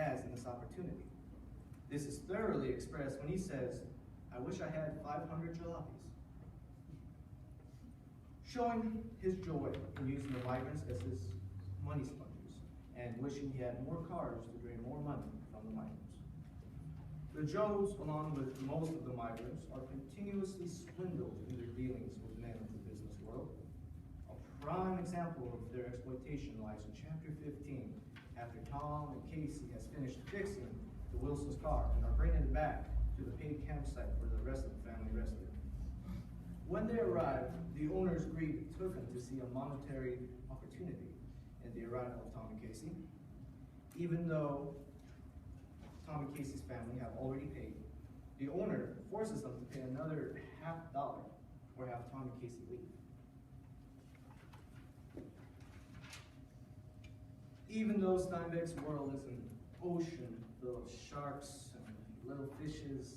has in this opportunity. This is thoroughly expressed when he says, "I wish I had 500 jalopies," showing his joy in using the migrants as his money spongers and wishing he had more cars to drain more money from the migrants. The Jodes, along with most of the migrants, are continuously swindled in their dealings with men of the business world. A prime example of their exploitation lies in chapter 15, after Tom and Casey has finished fixing the Wilson's car and are bringing it back to the paid campsite where the rest of the family rested. When they arrived, the owner's greed took them to see a monetary opportunity in the arrival of Tom and Casey. Even though Tom and Casey's family have already paid, the owner forces them to pay another $50 or have Tom and Casey leave. Even though Steinbeck's world is an ocean full of sharks and little fishes,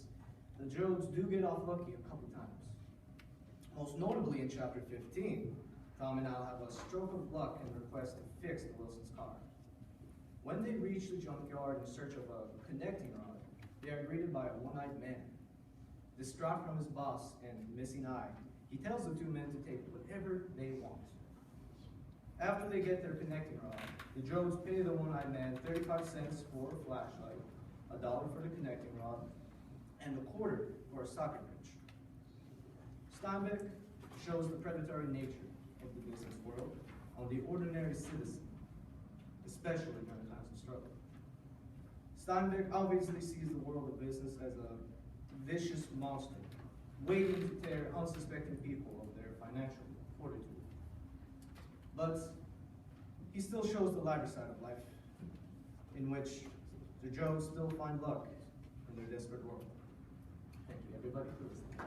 the Jodes do get off lucky a couple times. Most notably in chapter 15, Tom and Al have a stroke of luck and request to fix the Wilson's car. When they reach the junkyard in search of a connecting rod, they are greeted by a one-eyed man. Distraught from his boss and missing eye, he tells the two men to take whatever they want. After they get their connecting rod, the Jodes pay the one-eyed man 35 cents for a flashlight, $1 for the connecting rod, and a quarter for a socket wrench. Steinbeck shows the predatory nature of the business world on the ordinary citizen, especially during times of struggle. Steinbeck obviously sees the world of business as a vicious monster, waiting to tear unsuspecting people of their financial fortitude. But he still shows the lighter side of life, in which the Jodes still find luck in their desperate world. Thank you, everybody, for listening.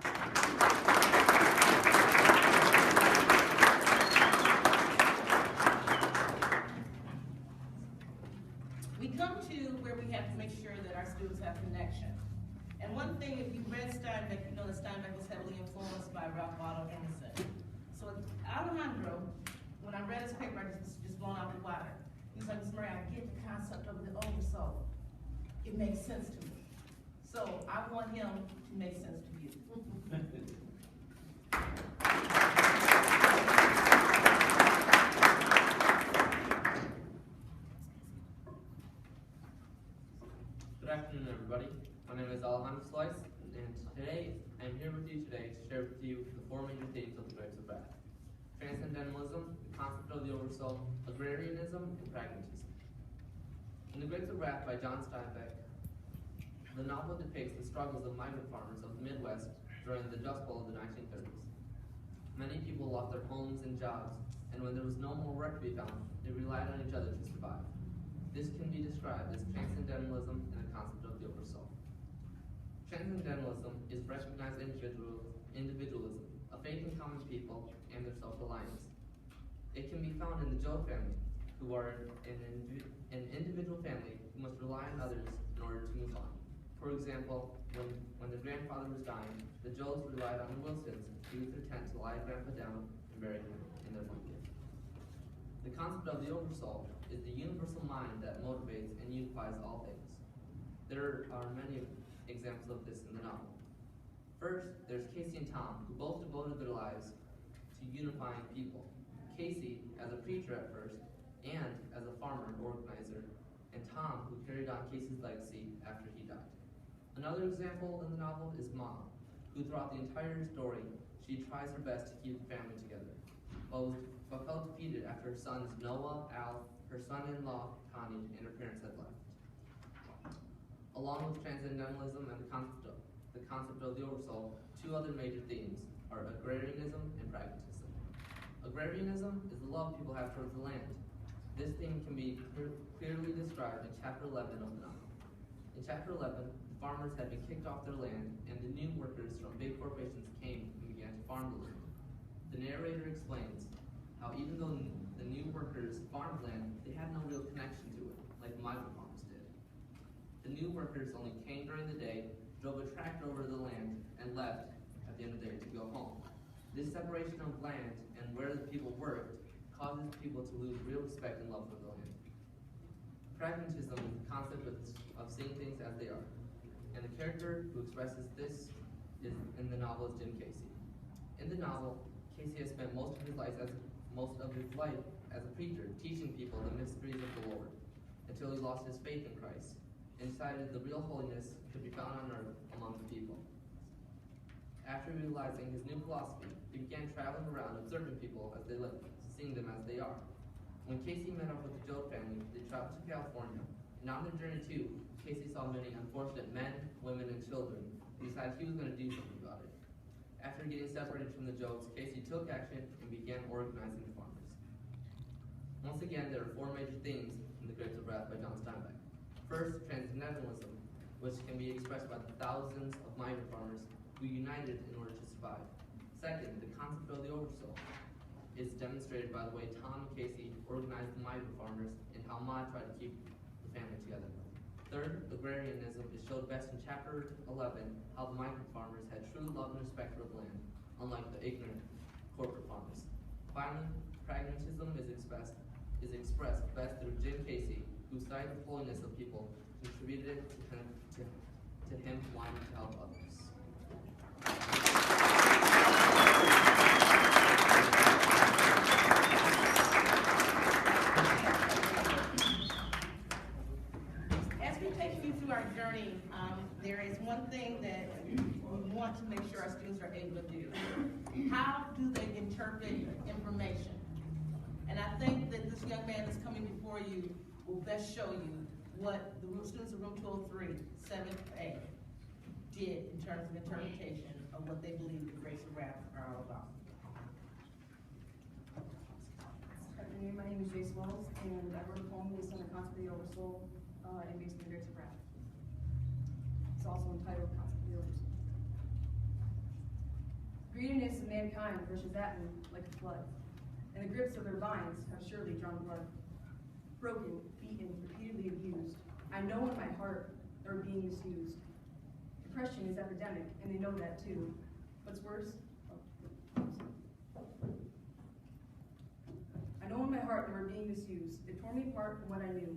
We come to where we have to make sure that our students have connection. And one thing, if you read Steinbeck, you know that Steinbeck was heavily influenced by Ralph Waldo Emerson. So Alejandro, when I read his paper, I just blown out the water. He's like, "Miss Murray, I get the concept of the oversoul. It makes sense to me." So I want him to make sense to you. Good afternoon, everybody. My name is Alejandro Slice, and today I'm here with you today to share with you the four major themes of the Grapes of Wrath: transcendentalism, the concept of the oversoul, agrarianism, and pragmatism. In The Grapes of Wrath by John Steinbeck, the novel depicts the struggles of migrant farmers of the Midwest during the Dust Bowl of the 1930s. Many people lost their homes and jobs, and when there was no more work to be found, they relied on each other to survive. This can be described as transcendentalism and the concept of the oversoul. Transcendentalism is recognized individualism, a faith in common people and their self-reliance. It can be found in the Jode family, who are an individual family who must rely on others in order to move on. For example, when their grandfather was dying, the Jodes relied on the Wilsons to use their tent to lie Grandpa down and bury him in their blanket. The concept of the oversoul is the universal mind that motivates and unifies all things. There are many examples of this in the novel. First, there's Casey and Tom, who both devoted their lives to unifying people. Casey as a preacher at first, and as a farmer and organizer, and Tom, who carried on Casey's legacy after he died. Another example in the novel is Mom, who throughout the entire story, she tries her best to keep the family together, but felt defeated after her sons Noah, Al, her son-in-law Connie, and her parents had left. Along with transcendentalism and the concept of the oversoul, two other major themes are agrarianism and pragmatism. Agrarianism is the love people have towards the land. This theme can be clearly described in chapter 11 of the novel. In chapter 11, the farmers had been kicked off their land, and the new workers from big corporations came and began to farm the land. The narrator explains how even though the new workers farmed land, they had no real connection to it, like migrant farmers did. The new workers only came during the day, drove a tractor over the land, and left at the end of the day to go home. This separation of land and where the people worked causes people to lose real respect and love for the land. Pragmatism is the concept of seeing things as they are. And the character who expresses this is in the novel is Jim Casey. In the novel, Casey has spent most of his life as a preacher, teaching people the mysteries of the Lord, until he lost his faith in Christ and decided the real holiness could be found on earth among the people. After realizing his new philosophy, he began traveling around observing people as they lived, seeing them as they are. When Casey met up with the Job family, they traveled to California, and on their journey too, Casey saw many unfortunate men, women, and children, and decided he was going to do something about it. After getting separated from the Jobs, Casey took action and began organizing the farmers. Once again, there are four major themes in The Grapes of Wrath by John Steinbeck. First, transcendentalism, which can be expressed by the thousands of migrant farmers who united in order to survive. Second, the concept of the oversoul is demonstrated by the way Tom and Casey organized the migrant farmers and how Ma tried to keep the family together. Third, agrarianism is showed best in chapter 11, how the migrant farmers had true love and respect for the land, unlike the ignorant corporate farmers. Finally, pragmatism is expressed best through Jim Casey, who studied the holiness of people, contributed to him wanting to help others. As we take you through our journey, there is one thing that we want to make sure our students are able to do. How do they interpret information? And I think that this young man that's coming before you will best show you what the students of room 203, 7A, did in terms of interpretation of what they believe the Grapes of Wrath are all about. My name is Jace Wells, and I wrote a poem based on the concept of the oversoul and based on the Grapes of Wrath. It's also entitled Concept of the Oversoul. Greediness of mankind rushes at me like a flood, and the grips of their vines have surely drawn blood. Broken, beaten, repeatedly abused, I know in my heart they're being misused. Depression is epidemic, and they know that too. What's worse? I know in my heart they were being misused. They tore me apart from what I knew.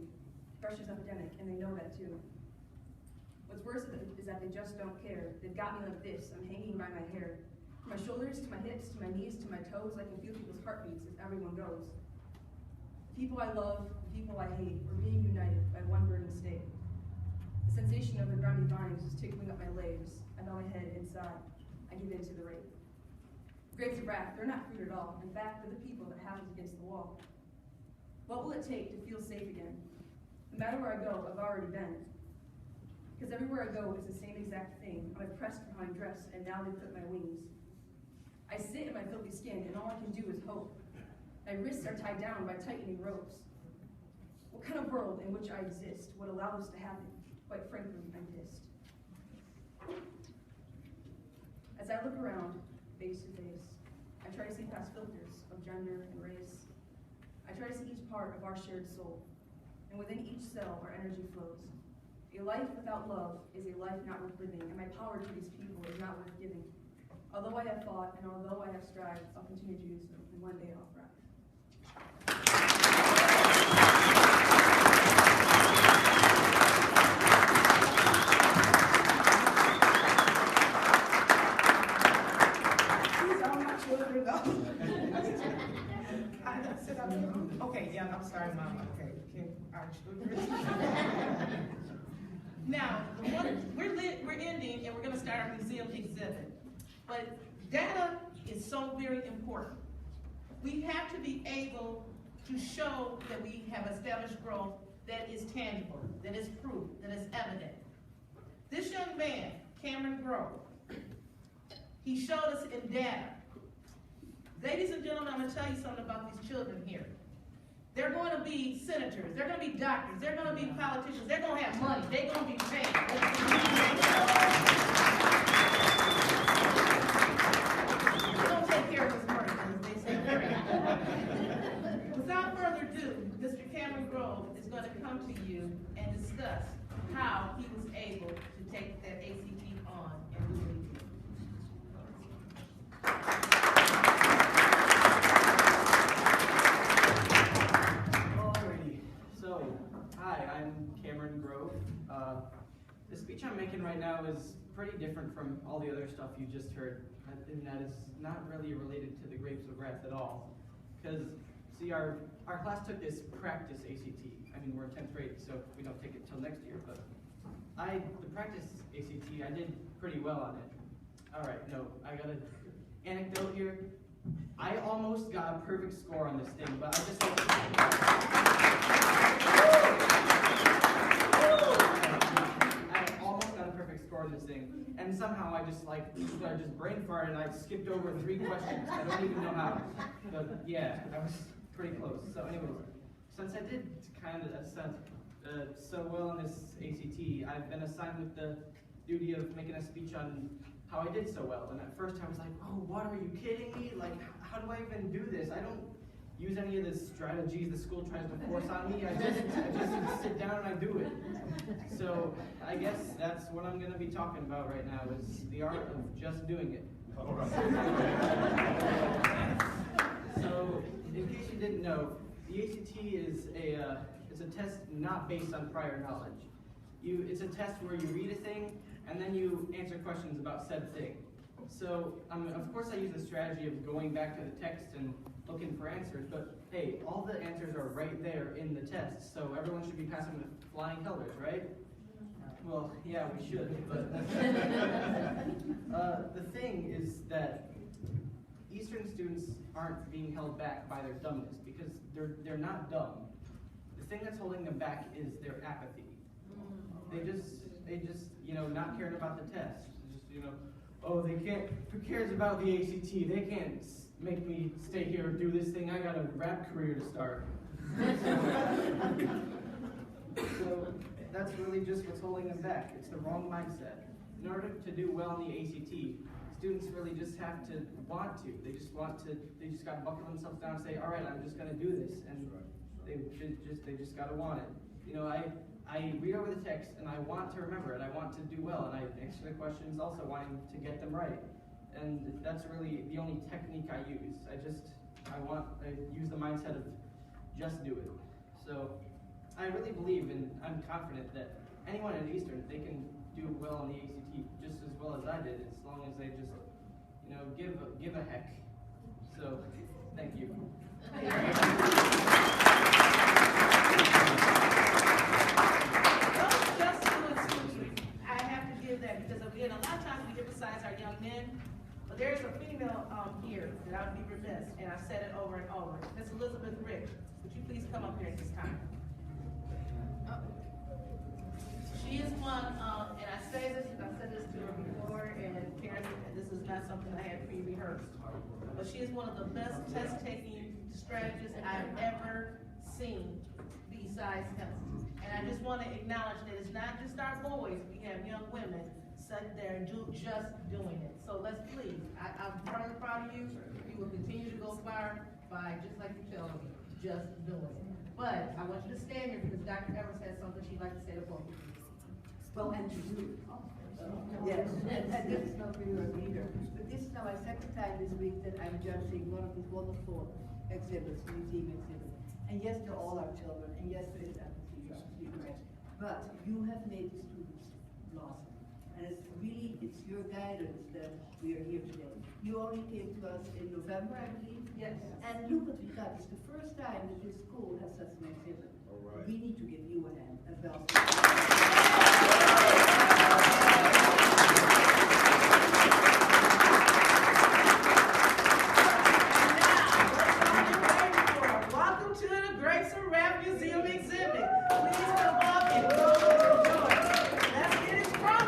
Depression is epidemic, and they know that too. What's worse is that they just don't care. They've got me like this. I'm hanging by my hair. From my shoulders to my hips, to my knees, to my toes, I can feel people's heartbeats as everyone goes. The people I love, the people I hate, we're being united by one burning state. The sensation of the grimy vines is tickling up my legs. I bow my head inside. I give in to the rape. Grapes of Wrath, they're not fruit at all. In fact, they're the people that have us against the wall. What will it take to feel safe again? No matter where I go, I've already been. Because everywhere I go, it's the same exact thing. I'm oppressed for how I'm dressed, and now they clip my wings. I sit in my filthy skin, and all I can do is hope. My wrists are tied down by tightening ropes. What kind of world in which I exist would allow this to happen? Quite frankly, I'm pissed. As I look around, face to face, I try to see past filters of gender and race. I try to see each part of our shared soul, and within each cell our energy flows. A life without love is a life not worth living, and my power to these people is not worth giving. Although I have fought, and although I have strived, I'll continue to do so, and one day I'll thrive. Okay, yeah, I'm sorry, Mama. Okay, our children. Now, we're ending, and we're going to start our museum exhibit. But data is so very important. We have to be able to show that we have established growth that is tangible, that is proof, that is evident. This young man, Cameron Grove, he showed us in data. Ladies and gentlemen, I'm going to tell you something about these children here. They're going to be senators. They're going to be doctors. They're going to be politicians. They're going to have money. They're going to be famous. They don't take care of this person, as they say. Without further ado, Mr. Cameron Grove is going to come to you and discuss how he was able to take that ACT on and do what he did. Alrighty. So, hi, The speech I'm making right now is pretty different from all the other stuff you just heard, and that is not really related to the grapes of wrath at all. Because, see, our class took this practice ACT. I mean, we're in 10th grade, so we don't take it till next year, but the practice ACT, I did pretty well on it. All right, no, I got an anecdote here. I almost got a perfect score on this thing, but I just on this thing, and somehow I just brain farted and I skipped over 3 questions. I don't even know how, but yeah, I was pretty close. So anyways, since I did kind of so well on this ACT, I've been assigned with the duty of making a speech on how I did so well. And at first I was like, oh, what, are you kidding me? Like, how do I even do this? I don't use any of the strategies the school tries to force on me. I just sit down and I do it. So I guess that's what I'm going to be talking about right now, is the art of just doing it. So in case you didn't know, the ACT is it's a test not based on prior knowledge. It's a test where you read a thing and then you answer questions about said thing. So of course I use the strategy of going back to the text and looking for answers, but hey, all the answers are right there in the test, so everyone should be passing with flying colors, right? Well, yeah, we should, but the thing is that Eastern students aren't being held back by their dumbness, because they're not dumb. The thing that's holding them back is their apathy. They just not caring about the test. Just oh, they can't. Who cares about the ACT? They can't make me stay here and do this thing. I got a rap career to start. So that's really just what's holding them back. It's the wrong mindset. In order to do well in the ACT, students really just have to want to. They just got to buckle themselves down and say, all right, I'm just going to do this. And they just got to want it. I read over the text and I want to remember it. I want to do well, and I answer the questions also wanting to get them right. And that's really the only technique I use. I use the mindset of just do it. So I really believe, and I'm confident that anyone at Eastern, they can do well in the ACT just as well as I did, as long as they just, give a heck. So, thank you. I have to give that, because again, a lot of times we emphasize our young men, but there's a female here that I would be remiss, and I've said it over and over. Miss Elizabeth Rich, would you please come up here at this time? She is one, and I say this, and I've said this to her before, and parents, this is not something I had pre-rehearsed, but she is one of the best test-taking strategists I've ever seen besides tests. And I just want to acknowledge that it's not just our boys, we have young women sitting there and just doing it. So let's please, I'm very proud of you. You will continue to go far by, just like you tell me, just doing it. But I want you to stand here because Dr. Evers has something she'd like to say to both of you. Well, and to you. Yes, and this is not really a leader, but this is now my second time this week that I'm judging one of these wonderful exhibits, museum exhibits. And yes, they're all our children, and yes, there is empathy, you're absolutely correct. But you have made the students blossom. And it's your guidance that we are here today. You only came to us in November, I believe. Yes. And look what we got. It's the first time that this school has such an exhibit. All right. We need to give you a hand as well.